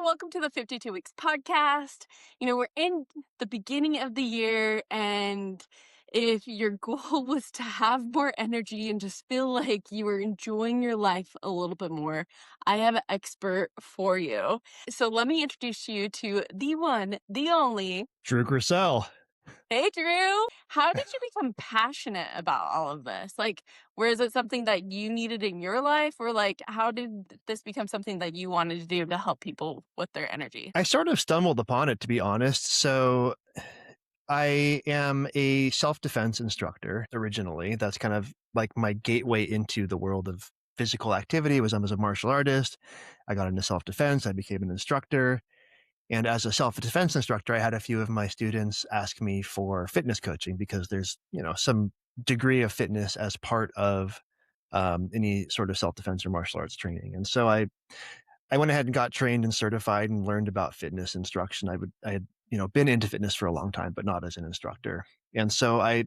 welcome to the 52 Weeks podcast. We're in the beginning of the year, and if your goal was to have more energy and just feel like you were enjoying your life a little bit more, I have an expert for you. So let me introduce you to the one, the only. Drew Griesel. Hey, Drew. How did you become passionate about all of this? Was it something that you needed in your life, or how did this become something that you wanted to do to help people with their energy? I sort of stumbled upon it, to be honest. So I am a self-defense instructor originally. That's kind of like my gateway into the world of physical activity was I was a martial artist. I got into self-defense. I became an instructor. And as a self-defense instructor, I had a few of my students ask me for fitness coaching because there's, some degree of fitness as part of any sort of self-defense or martial arts training. And so I went ahead and got trained and certified and learned about fitness instruction. I had, been into fitness for a long time, but not as an instructor. And so I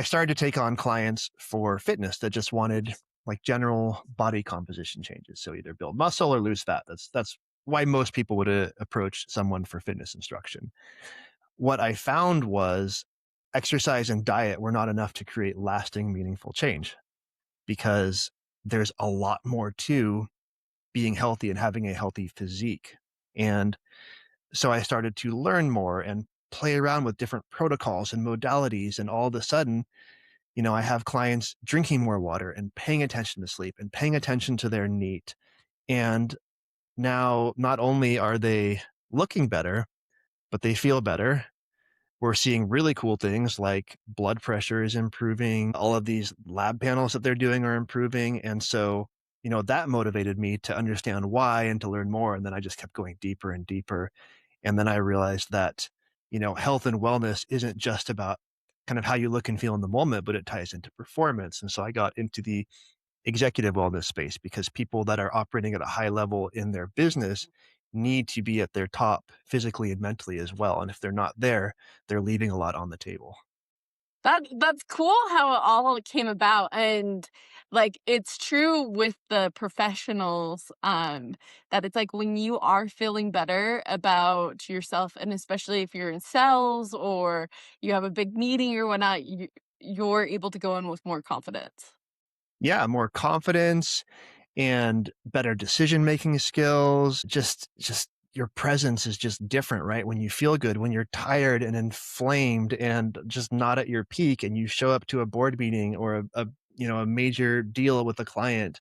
started to take on clients for fitness that just wanted like general body composition changes. So either build muscle or lose fat. That's why most people would approach someone for fitness instruction. What I found was exercise and diet were not enough to create lasting, meaningful change because there's a lot more to being healthy and having a healthy physique. And so I started to learn more and play around with different protocols and modalities. And all of a sudden, I have clients drinking more water and paying attention to sleep and paying attention to their NEAT. And now not only are they looking better, but they feel better. We're seeing really cool things like blood pressure is improving. All of these lab panels that they're doing are improving. And so, that motivated me to understand why and to learn more. And then I just kept going deeper and deeper. And then I realized that, health and wellness isn't just about kind of how you look and feel in the moment, but it ties into performance. And so I got into the executive wellness space because people that are operating at a high level in their business need to be at their top physically and mentally as well. And if they're not there, they're leaving a lot on the table. That's cool how it all came about. And it's true with the professionals, that it's like when you are feeling better about yourself, and especially if you're in sales or you have a big meeting or whatnot, you're able to go in with more confidence. Yeah, more confidence and better decision-making skills. Just your presence is just different, right? When you feel good, when you're tired and inflamed and just not at your peak and you show up to a board meeting or a major deal with a client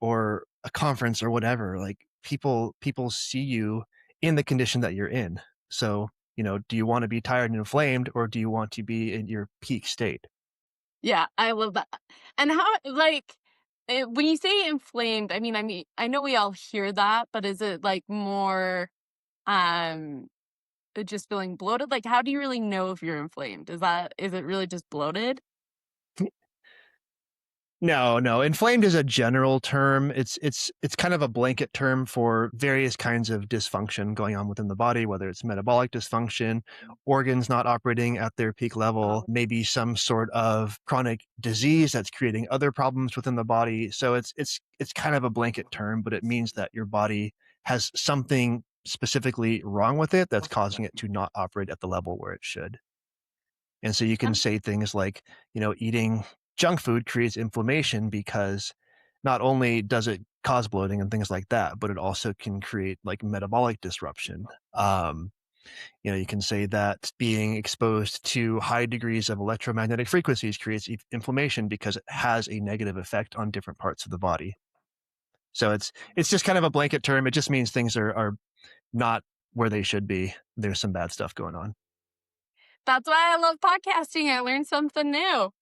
or a conference or whatever, like people see you in the condition that you're in. So, do you want to be tired and inflamed or do you want to be in your peak state? Yeah, I love that. And how, when you say inflamed, I mean, I know we all hear that, but is it more, um, just feeling bloated? How do you really know if you're inflamed? Is it really just bloated? No. Inflamed is a general term. It's kind of a blanket term for various kinds of dysfunction going on within the body, whether it's metabolic dysfunction, organs not operating at their peak level, maybe some sort of chronic disease that's creating other problems within the body. So it's kind of a blanket term, but it means that your body has something specifically wrong with it that's causing it to not operate at the level where it should. And so you can say things like, eating junk food creates inflammation because not only does it cause bloating and things like that, but it also can create like metabolic disruption. You can say that being exposed to high degrees of electromagnetic frequencies creates inflammation because it has a negative effect on different parts of the body. So it's just kind of a blanket term. It just means things are not where they should be. There's some bad stuff going on. That's why I love podcasting. I learned something new.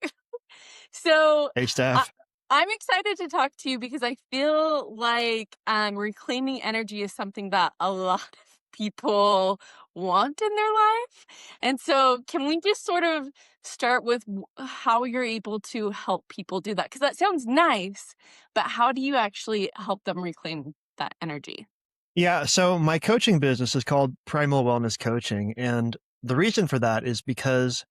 So Hey, I, Steph. I'm excited to talk to you because I feel like reclaiming energy is something that a lot of people want in their life. And so can we just sort of start with how you're able to help people do that? Because that sounds nice, but how do you actually help them reclaim that energy? Yeah. So my coaching business is called Primal Wellness Coaching. And the reason for that is because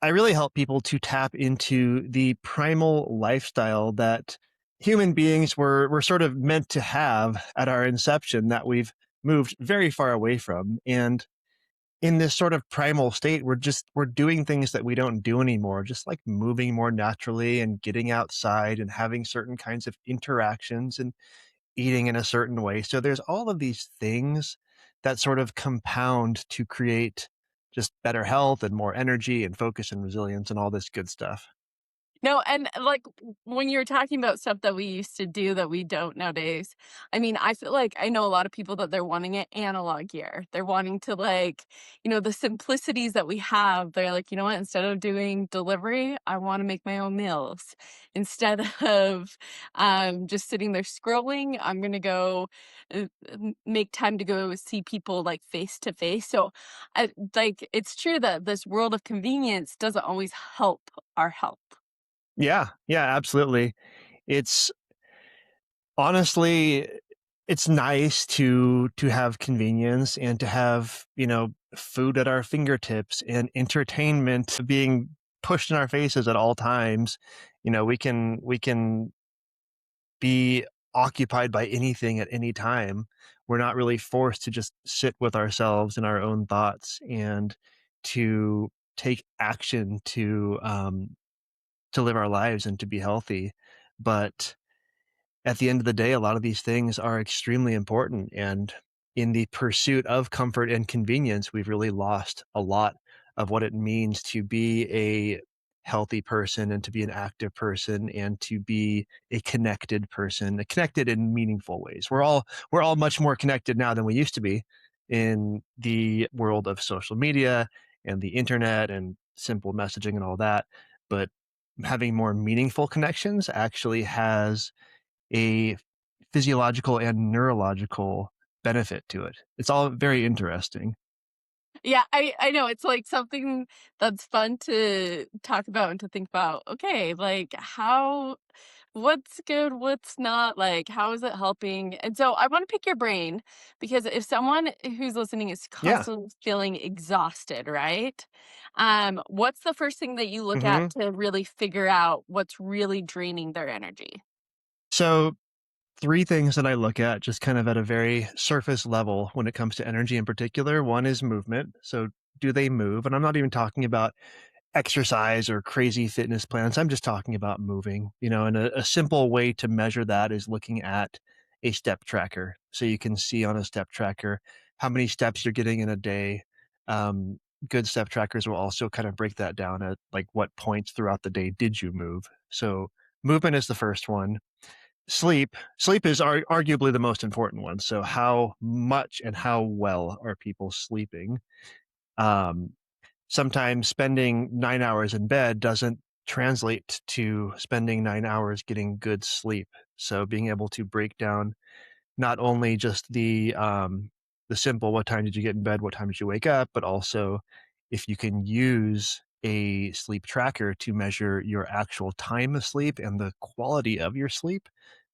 I really help people to tap into the primal lifestyle that human beings were sort of meant to have at our inception, that we've moved very far away from. And in this sort of primal state, we're doing things that we don't do anymore, just like moving more naturally and getting outside and having certain kinds of interactions and eating in a certain way. So there's all of these things that sort of compound to create just better health and more energy and focus and resilience and all this good stuff. No, and, like, when you're talking about stuff that we used to do that we don't nowadays, I mean, I feel like I know a lot of people that they're wanting it analog gear. They're wanting to, like, the simplicities that we have, they're like, "You know what? Instead of doing delivery, I wanna make my own meals. Instead of, just sitting there scrolling, I'm gonna go, make time to go see people, like, face to face." So, it's true that this world of convenience doesn't always help our health. Yeah, yeah, absolutely. It's honestly, it's nice to have convenience and to have, food at our fingertips and entertainment being pushed in our faces at all times. We can be occupied by anything at any time. We're not really forced to just sit with ourselves and our own thoughts and to take action to live our lives and to be healthy. But at the end of the day, a lot of these things are extremely important. And in the pursuit of comfort and convenience, we've really lost a lot of what it means to be a healthy person and to be an active person and to be a connected person, connected in meaningful ways. We're all much more connected now than we used to be in the world of social media and the internet and simple messaging and all that. But having more meaningful connections actually has a physiological and neurological benefit to it. It's all very interesting. Yeah, I know, it's, like, something that's fun to talk about and to think about, okay, like, what's good, what's not, like, how is it helping? And so I wanna pick your brain because if someone who's listening is Yeah. constantly feeling exhausted, right? What's the first thing that you look at Mhm. to really figure out what's really draining their energy? So, 3 things that I look at just kind of at a very surface level when it comes to energy in particular. One is movement. So, do they move? And I'm not even talking about exercise or crazy fitness plans. I'm just talking about moving, and a simple way to measure that is looking at a step tracker. So you can see on a step tracker how many steps you're getting in a day. Good step trackers will also kind of break that down at like what points throughout the day did you move. So movement is the first one. Sleep is arguably the most important one. So how much and how well are people sleeping? Um, Sometimes spending 9 hours in bed doesn't translate to spending 9 hours getting good sleep. So being able to break down not only just the simple what time did you get in bed, what time did you wake up, but also if you can use a sleep tracker to measure your actual time of sleep and the quality of your sleep,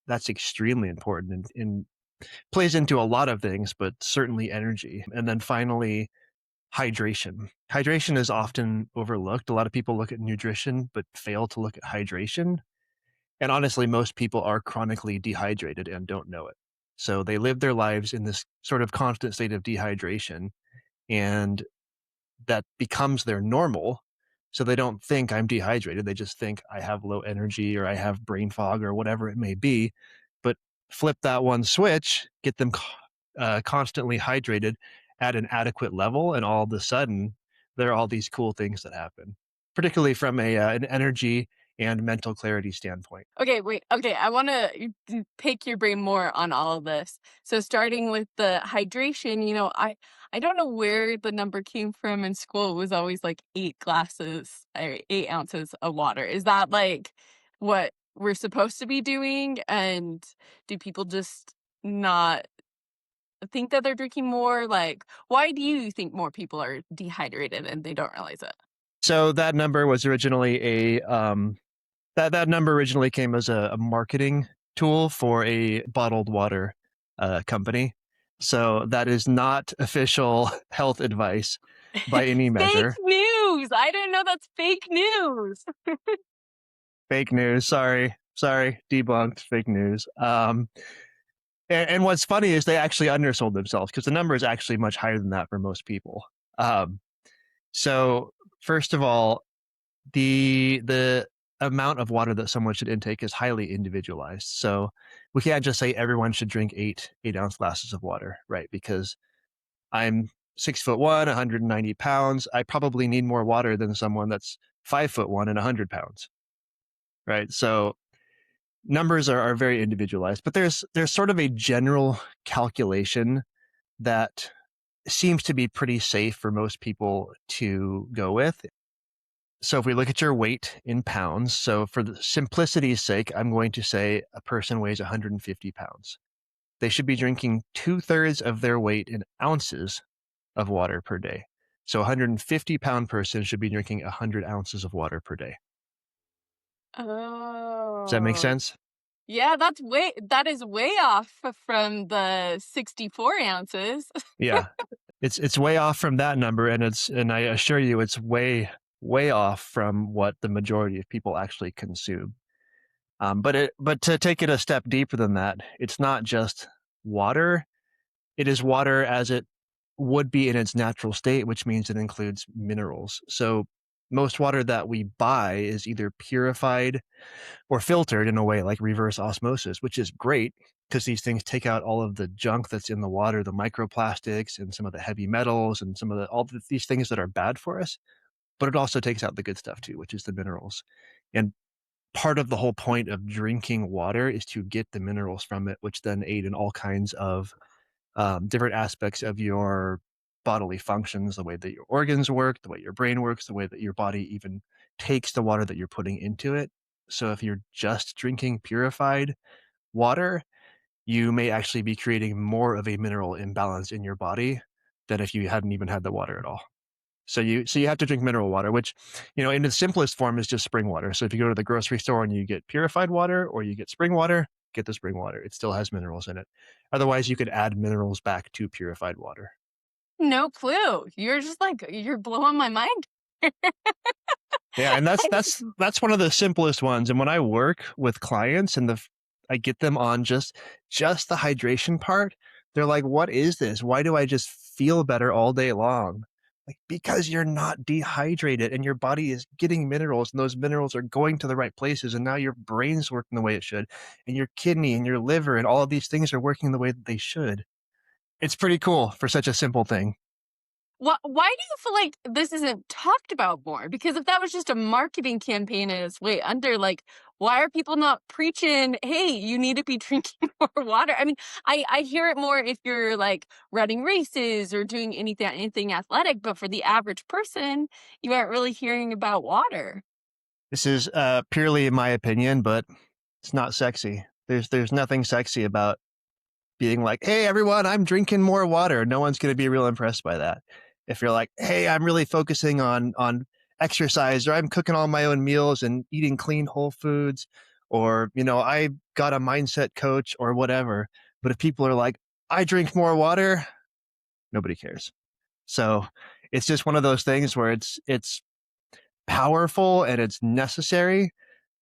that's extremely important and plays into a lot of things, but certainly energy. And then finally, hydration. Hydration is often overlooked. A lot of people look at nutrition, but fail to look at hydration. And honestly, most people are chronically dehydrated and don't know it. So they live their lives in this sort of constant state of dehydration, and that becomes their normal. So they don't think I'm dehydrated. They just think I have low energy or I have brain fog or whatever it may be. But flip that one switch, get them constantly hydrated at an adequate level, and all of a sudden, there are all these cool things that happen, particularly from an energy and mental clarity standpoint. Okay, wait. Okay, I wanna pick your brain more on all of this. So starting with the hydration, I don't know where the number came from in school. It was always like 8 glasses or 8 ounces of water. Is that like what we're supposed to be doing? And do people just not think that they're drinking more? Like, why do you think more people are dehydrated and they don't realize it? So that number was originally that number originally came as a marketing tool for a bottled water company. So that is not official health advice by any Fake measure. news! I didn't know that's fake news. Fake news. Sorry, debunked. Fake news. And what's funny is they actually undersold themselves because the number is actually much higher than that for most people. Um, so first of all, the amount of water that someone should intake is highly individualized. So we can't just say everyone should drink 8 ounce glasses of water, right? Because I'm 6'1", 190 pounds. I probably need more water than someone that's 5'1" and 100 pounds, right? So numbers are very individualized, but there's sort of a general calculation that seems to be pretty safe for most people to go with. So if we look at your weight in pounds, so for the simplicity's sake, I'm going to say a person weighs 150 pounds. They should be drinking 2/3 of their weight in ounces of water per day. So a 150-pound person should be drinking 100 ounces of water per day. Does that make Oh. sense? Yeah, that is way off from the 64 ounces. Yeah. It's way off from that number, and I assure you it's way off from what the majority of people actually consume. But to take it a step deeper than that, it's not just water. It is water as it would be in its natural state, which means it includes minerals. So most water that we buy is either purified or filtered in a way like reverse osmosis, which is great because these things take out all of the junk that's in the water, the microplastics and some of the heavy metals and some of these things that are bad for us. But it also takes out the good stuff too, which is the minerals. And part of the whole point of drinking water is to get the minerals from it, which then aid in all kinds of different aspects of your bodily functions, the way that your organs work, the way your brain works, the way that your body even takes the water that you're putting into it. So if you're just drinking purified water, you may actually be creating more of a mineral imbalance in your body than if you hadn't even had the water at all. So you have to drink mineral water, which, in the simplest form is just spring water. So if you go to the grocery store and you get purified water or you get spring water, get the spring water. It still has minerals in it. Otherwise, you could add minerals back to purified water. No clue. You're blowing my mind. Yeah, and that's one of the simplest ones. And when I work with clients and I get them on just the hydration part, they're like, "What is this? Why do I just feel better all day long?" Like, because you're not dehydrated and your body is getting minerals and those minerals are going to the right places and now your brain's working the way it should and your kidney and your liver and all of these things are working the way that they should. It's pretty cool for such a simple thing. Why do you feel like this isn't talked about more? Because if that was just a marketing campaign and it's way under, like, why are people not preaching, hey, you need to be drinking more water? I mean, I hear it more if you're like running races or doing anything athletic, but for the average person, you aren't really hearing about water. This is purely my opinion, but it's not sexy. There's nothing sexy about being like, "Hey everyone, I'm drinking more water." No one's going to be real impressed by that. If you're like, "Hey, I'm really focusing on exercise, or I'm cooking all my own meals and eating clean whole foods, or I got a mindset coach or whatever." But if people are like, "I drink more water," nobody cares. So it's just one of those things where it's powerful and it's necessary,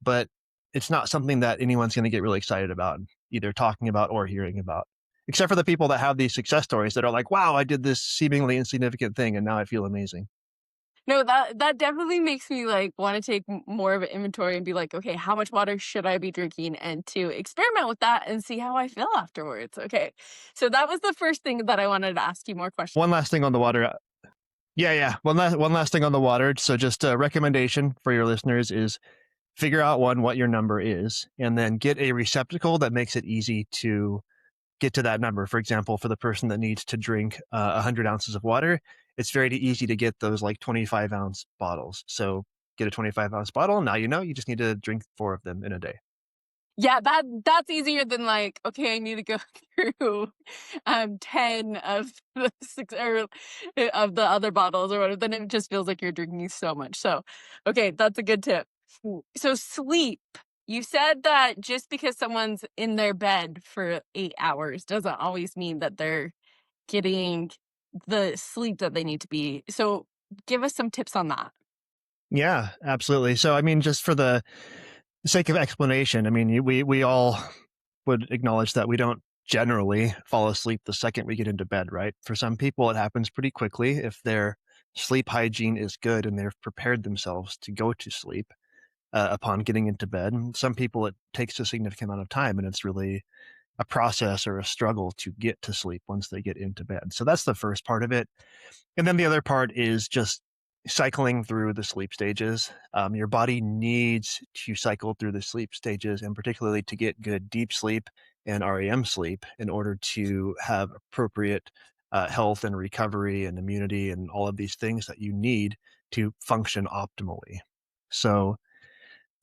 but it's not something that anyone's going to get really excited about, either talking about or hearing about. Except for the people that have these success stories that are like, "Wow, I did this seemingly insignificant thing and now I feel amazing." No, that definitely makes me like want to take more of an inventory and be like, okay, how much water should I be drinking, and to experiment with that and see how I feel afterwards. Okay, so that was the first thing that I wanted to ask you more questions. One last thing on the water. Yeah, yeah. One last thing on the water. So just a recommendation for your listeners is figure out what your number is, and then get a receptacle that makes it easy to get to that number. For example, for the person that needs to drink 100 ounces of water, it's very easy to get those like 25-ounce bottles. So get a 25-ounce bottle. Now you just need to drink 4 of them in a day. Yeah, that's easier than like, okay, I need to go through 10 of the six or of the other bottles or whatever. Then it just feels like you're drinking so much. So, okay, that's a good tip. So sleep. You said that just because someone's in their bed for 8 hours doesn't always mean that they're getting the sleep that they need to be. So give us some tips on that. Yeah, absolutely. So I mean, just for the sake of explanation, I mean, we all would acknowledge that we don't generally fall asleep the second we get into bed, right? For some people, it happens pretty quickly if their sleep hygiene is good and they've prepared themselves to go to sleep upon getting into bed. And some people, it takes a significant amount of time and it's really a process or a struggle to get to sleep once they get into bed. So that's the first part of it. And then the other part is just cycling through the sleep stages. Your body needs to cycle through the sleep stages, and particularly to get good deep sleep and REM sleep in order to have appropriate health and recovery and immunity and all of these things that you need to function optimally. So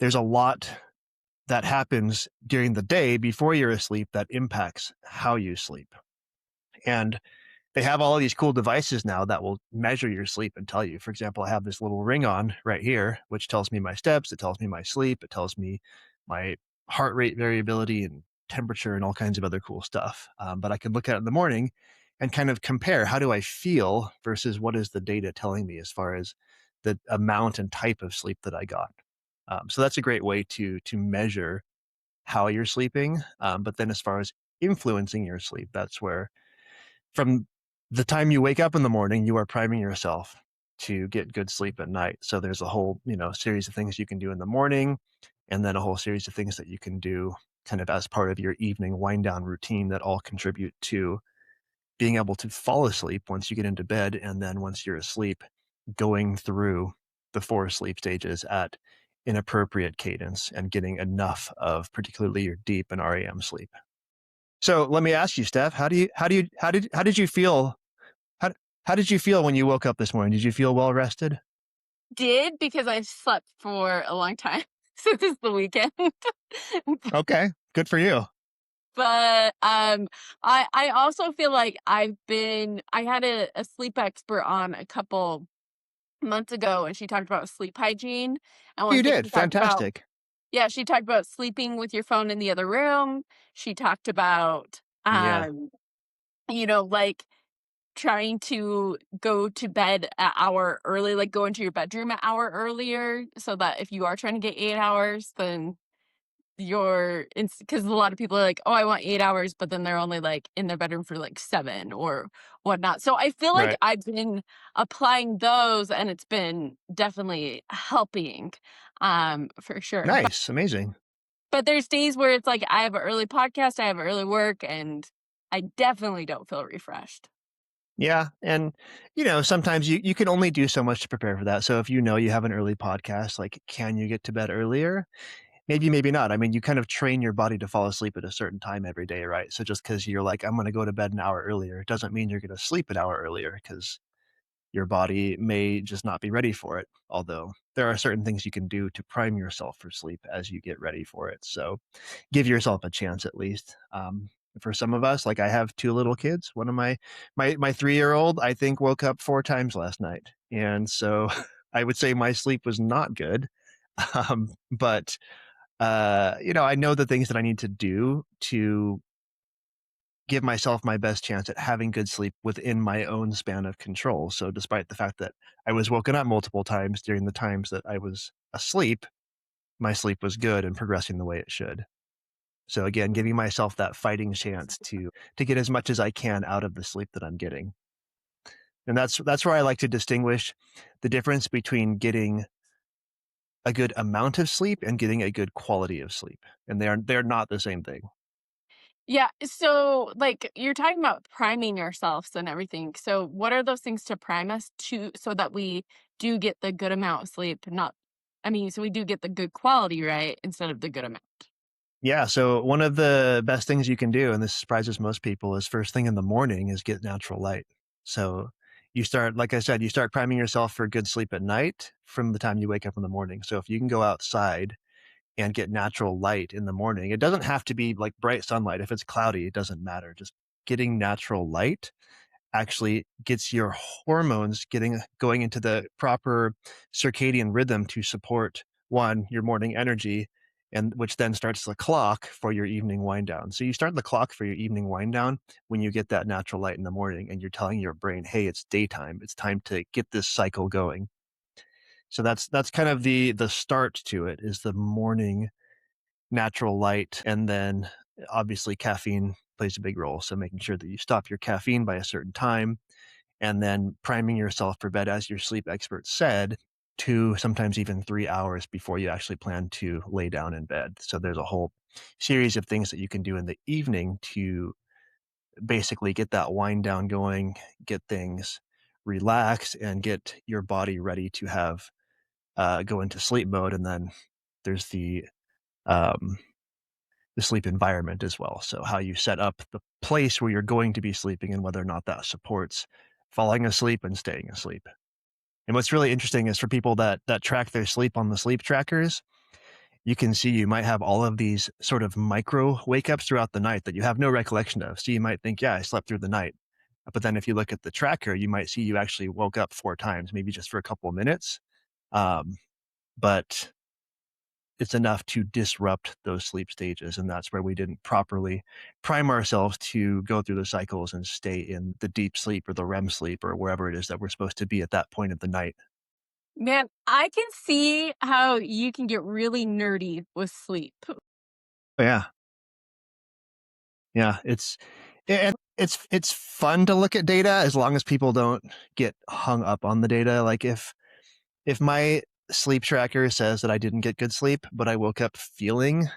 there's a lot that happens during the day before you're asleep that impacts how you sleep. And they have all of these cool devices now that will measure your sleep and tell you. For example, I have this little ring on right here, which tells me my steps, it tells me my sleep, it tells me my heart rate variability and temperature and all kinds of other cool stuff. But I can look at it in the morning and kind of compare how do I feel versus what is the data telling me as far as the amount and type of sleep that I got. So that's a great way to measure how you're sleeping. But then as far as influencing your sleep, that's where from the time you wake up in the morning, you are priming yourself to get good sleep at night. So there's a whole, series of things you can do in the morning, and then a whole series of things that you can do kind of as part of your evening wind down routine that all contribute to being able to fall asleep once you get into bed. And then once you're asleep, going through the four sleep stages at an appropriate cadence and getting enough of particularly your deep and REM sleep. So let me ask you, Steph, how did you feel? How, how did you feel when you woke up this morning? Did you feel well rested? Did because I slept for a long time since it's the weekend. Okay, good for you. But, I also feel like I had a sleep expert on a couple months ago, and she talked about sleep hygiene, and one You thing did she talked about fantastic. yeah, she talked about sleeping with your phone in the other room. She talked about, Yeah, like, trying to go to bed an hour early, like, go into your bedroom an hour earlier so that if you are trying to get 8 hours, then your because a lot of people are like, "Oh, I want 8 hours," but then they're only, like, in their bedroom for, like, 7 or whatnot. So I feel like right. I've been applying those, and it's been definitely helping, for sure. Nice, amazing. But there's days where it's like I have an early podcast, I have early work, and I definitely don't feel refreshed. Yeah, and sometimes you can only do so much to prepare for that. So if you have an early podcast, like, can you get to bed earlier? Maybe, maybe not. I mean, you kind of train your body to fall asleep at a certain time every day, right? So just because you're like, I'm going to go to bed an hour earlier, it doesn't mean you're going to sleep an hour earlier because your body may just not be ready for it. Although there are certain things you can do to prime yourself for sleep as you get ready for it. So give yourself a chance at least. For some of us, like I have two little kids. One of my 3-year-old, I think, woke up 4 times last night, and so I would say my sleep was not good. But I know the things that I need to do to give myself my best chance at having good sleep within my own span of control. So despite the fact that I was woken up multiple times during the times that I was asleep, my sleep was good and progressing the way it should. So again, giving myself that fighting chance to get as much as I can out of the sleep that I'm getting. And that's where I like to distinguish the difference between getting a good amount of sleep and getting a good quality of sleep. And they're not the same thing. Yeah, so, like, you're talking about priming ourselves and everything. So what are those things to prime us to so that we do get the good amount of sleep, not so we do get the good quality, right, instead of the good amount? Yeah, so one of the best things you can do, and this surprises most people, is first thing in the morning is get natural light. So you start, like I said, you start priming yourself for good sleep at night from the time you wake up in the morning. So if you can go outside and get natural light in the morning, it doesn't have to be like bright sunlight. If it's cloudy, it doesn't matter. Just getting natural light actually gets your hormones going into the proper circadian rhythm to support one your morning energy, and which then starts the clock for your evening wind down. So you start the clock for your evening wind down when you get that natural light in the morning and you're telling your brain, hey, it's daytime, it's time to get this cycle going. So that's kind of the start to it, is the morning natural light, and then obviously caffeine plays a big role. So making sure that you stop your caffeine by a certain time and then priming yourself for bed, as your sleep expert said, 2, sometimes even 3 hours before you actually plan to lay down in bed. So there's a whole series of things that you can do in the evening to basically get that wind down going, get things relaxed, and get your body ready to have go into sleep mode. And then there's um, the sleep environment as well. So how you set up the place where you're going to be sleeping and whether or not that supports falling asleep and staying asleep. And what's really interesting is for people that track their sleep on the sleep trackers, you can see you might have all of these sort of micro wake ups throughout the night that you have no recollection of. So you might think, yeah, I slept through the night. But then if you look at the tracker, you might see you actually woke up 4 times, maybe just for a couple of minutes. Um, but it's enough to disrupt those sleep stages. And that's where we didn't properly prime ourselves to go through the cycles and stay in the deep sleep or the REM sleep or wherever it is that we're supposed to be at that point of the night. Man, I can see how you can get really nerdy with sleep. Yeah. Yeah. It's fun to look at data as long as people don't get hung up on the data. Like if my sleep tracker says that I didn't get good sleep, but I woke up feeling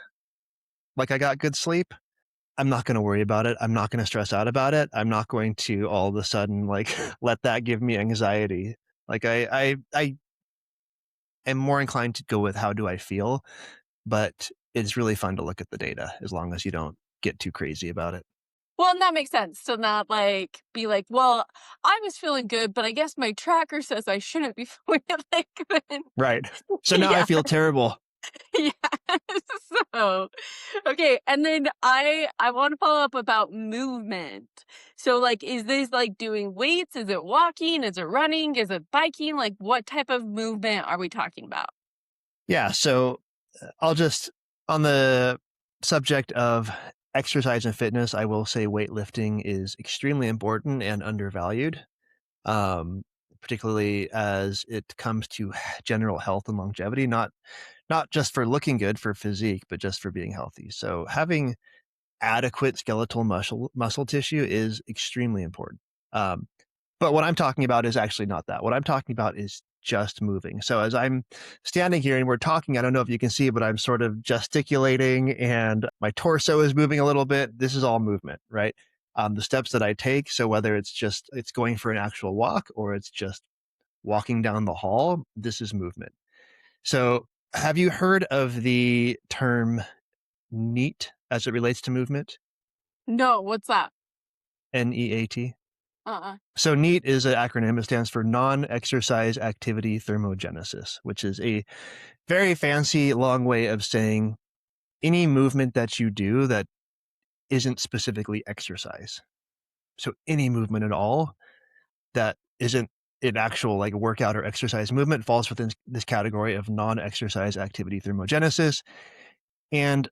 like I got good sleep, I'm not going to worry about it. I'm not going to stress out about it. I'm not going to all of a sudden like let that give me anxiety. Like I am more inclined to go with how do I feel, but it's really fun to look at the data as long as you don't get too crazy about it. Well, and that makes sense to not like be like, well, I was feeling good, but I guess my tracker says I shouldn't be feeling like good. Right. So now I Yeah. feel terrible. Yeah. So, okay, and then I want to follow up about movement. So like is this like doing weights? Is it walking? Is it running? Is it biking? Like what type of movement are we talking about? Yeah. So I'll just, on the subject of exercise and fitness, I will say weightlifting is extremely important and undervalued, um, particularly as it comes to general health and longevity, not just for looking good for physique, but just for being healthy. So having adequate skeletal muscle tissue is extremely important. Um, but what I'm talking about is actually not that. What I'm talking about is just moving. So as I'm standing here and we're talking, I don't know if you can see, but I'm sort of gesticulating and my torso is moving a little bit. This is all movement, right? The steps that I take. So whether it's going for an actual walk or it's just walking down the hall, this is movement. So have you heard of the term NEAT as it relates to movement? No, what's that? NEAT. Uh-uh. So NEAT is an acronym. It stands for non-exercise activity thermogenesis, which is a very fancy, long way of saying any movement that you do that isn't specifically exercise. So any movement at all that isn't an actual like workout or exercise movement falls within this category of non-exercise activity thermogenesis. And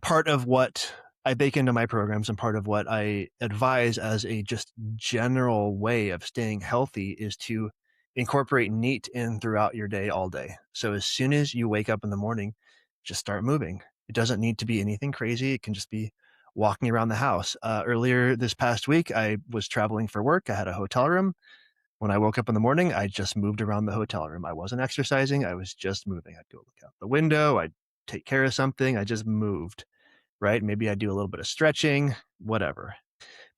part of what I bake into my programs and part of what I advise as a just general way of staying healthy is to incorporate NEAT in throughout your day all day. So as soon as you wake up in the morning, just start moving. It doesn't need to be anything crazy. It can just be walking around the house. Earlier this past week, I was traveling for work. I had a hotel room. When I woke up in the morning, I just moved around the hotel room. I wasn't exercising. I was just moving. I'd go look out the window. I'd take care of something. I just moved, right? Maybe I do a little bit of stretching, whatever.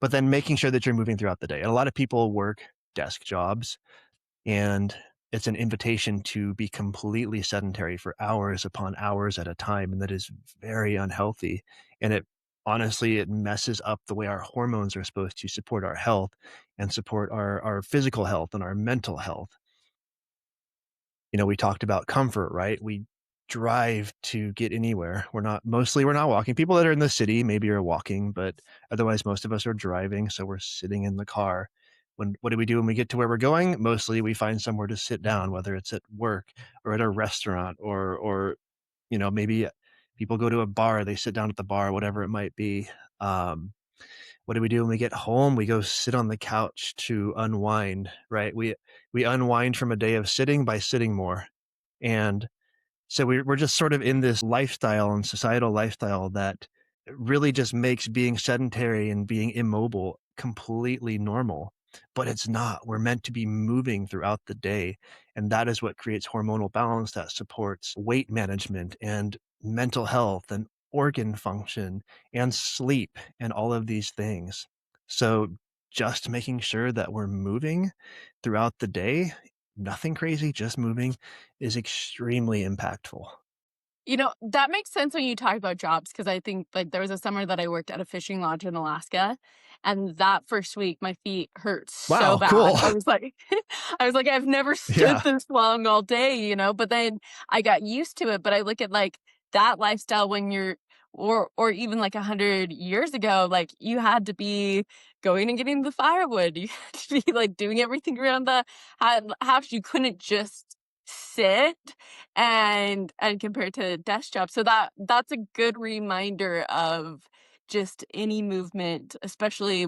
But then making sure that you're moving throughout the day. And a lot of people work desk jobs, and it's an invitation to be completely sedentary for hours upon hours at a time. And that is very unhealthy. And honestly, it messes up the way our hormones are supposed to support our health and support our physical health and our mental health. We talked about comfort, right? We drive to get anywhere. We're not walking. People that are in the city maybe are walking, but otherwise most of us are driving. So we're sitting in the car. What do we do when we get to where we're going? Mostly we find somewhere to sit down, whether it's at work or at a restaurant or maybe people go to a bar, they sit down at the bar, whatever it might be. Um, what do we do when we get home? We go sit on the couch to unwind, right? We unwind from a day of sitting by sitting more. And so we're just sort of in this lifestyle and societal lifestyle that really just makes being sedentary and being immobile completely normal, but it's not. We're meant to be moving throughout the day, and that is what creates hormonal balance that supports weight management and mental health and organ function and sleep and all of these things. So just making sure that we're moving throughout the day, nothing crazy, just moving, is extremely impactful. That makes sense when you talk about jobs because I think, like, there was a summer that I worked at a fishing lodge in Alaska, and that first week, my feet hurt so Wow, bad. cool. I was like I was like, "I've never stood Yeah. this long all day," but then I got used to it, but I look at, like, that lifestyle when you're or even, like, 100 years ago, like, you had to be going and getting the firewood, you had to be, like, doing everything around the house, you couldn't just sit and compared to desk jobs. So that's a good reminder of just any movement, especially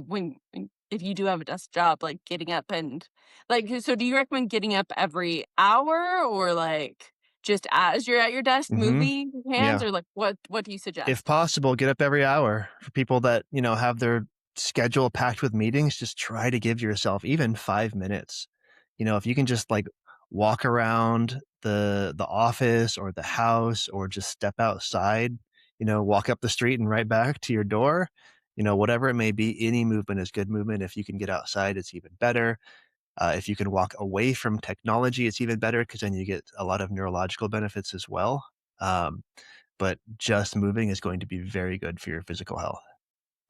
if you do have a desk job, like getting up and like so do you recommend getting up every hour or like just as you're at your desk Mhm. moving your hands Yeah. or like what do you If suggest? possible, get up every hour. For people that, have their schedule packed with meetings, just try to give yourself even 5 minutes. If you can just, like, walk around the office or the house or just step outside, walk up the street and right back to your door, whatever it may be, any movement is good movement. If you can get outside, it's even better. If you can walk away from technology, it's even better because then you get a lot of neurological benefits as well. Um, but just moving is going to be very good for your physical health.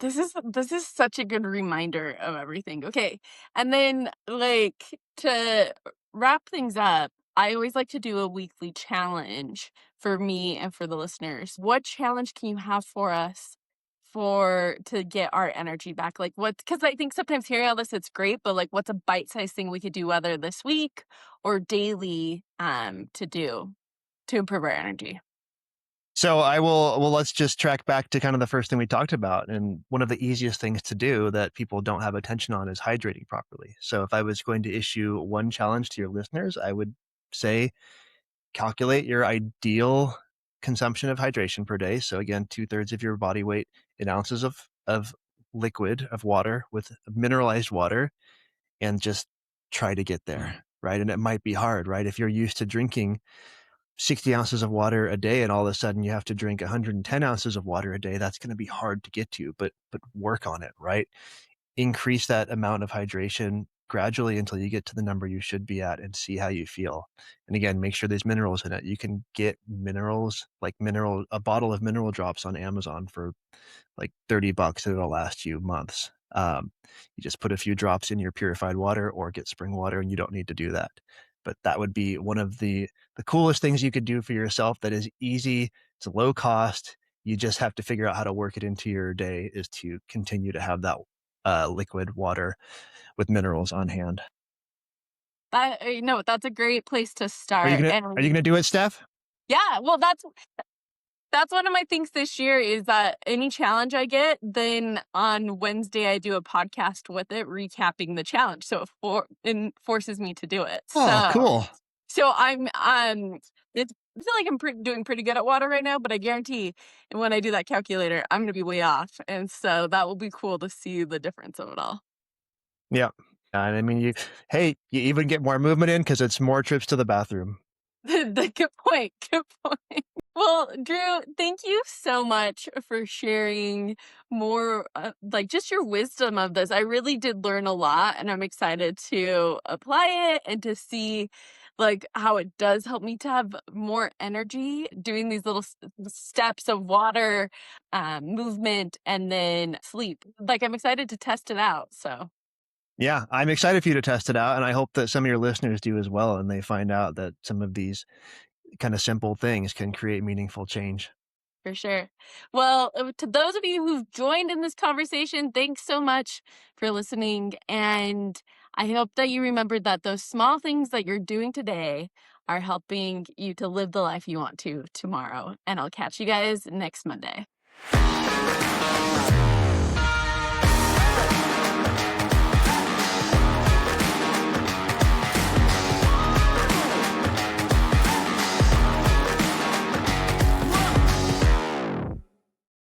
This is such a good reminder of everything. Okay. And then like to wrap things up, I always like to do a weekly challenge for me and for the listeners. What challenge can you have for us for to get our energy back? Like what because I think sometimes hearing all this it's great, but like what's a bite-sized thing we could do whether this week or daily to do to improve our energy? So well, let's just track back to kind of the first thing we talked about. And one of the easiest things to do that people don't have attention on is hydrating properly. So if I was going to issue one challenge to your listeners, I would say calculate your ideal consumption of hydration per day. So again, 2/3 of your body weight in ounces of liquid of water with mineralized water, and just try to get there. Right. And it might be hard, right? If you're used to drinking 60 ounces of water a day and all of a sudden you have to drink 110 ounces of water a day, that's going to be hard to get to, but work on it, right? Increase that amount of hydration gradually until you get to the number you should be at and see how you feel. And again, make sure there's minerals in it. You can get minerals, like a bottle of mineral drops on Amazon for like $30 and it'll last you months. You just put a few drops in your purified water or get spring water and you don't need to do that. But that would be one of the coolest things you could do for yourself that is easy, it's low cost. You just have to figure out how to work it into your day is to continue to have that liquid water with minerals on hand. That's a great place to Are you start. gonna are you And gonna do it, Steph? yeah, well, that's one of my things this year is that any challenge I get, then on Wednesday I do a podcast with it recapping the challenge. So it forces me to do it. Oh, cool. So I feel like I'm doing pretty good at water right now, but I guarantee when I do that calculator, I'm going to be way off. And so that will be cool to see the difference of it all. Yeah. And I mean, you even get more movement in because it's more trips to the bathroom. Good point. Good point. Well, Drew, thank you so much for sharing more, like just your wisdom of this. I really did learn a lot, and I'm excited to apply it and to see like how it does help me to have more energy doing these little steps of water, movement, and then sleep. Like I'm excited to test it out. So Yeah, I'm excited for you to test it out, and I hope that some of your listeners do as well, and they find out that some of these kind of simple things can create meaningful change. for sure. Well, to those of you who've joined in this conversation, thanks so much for listening. And I hope that you remembered that those small things that you're doing today are helping you to live the life you want to tomorrow. And I'll catch you guys next Monday.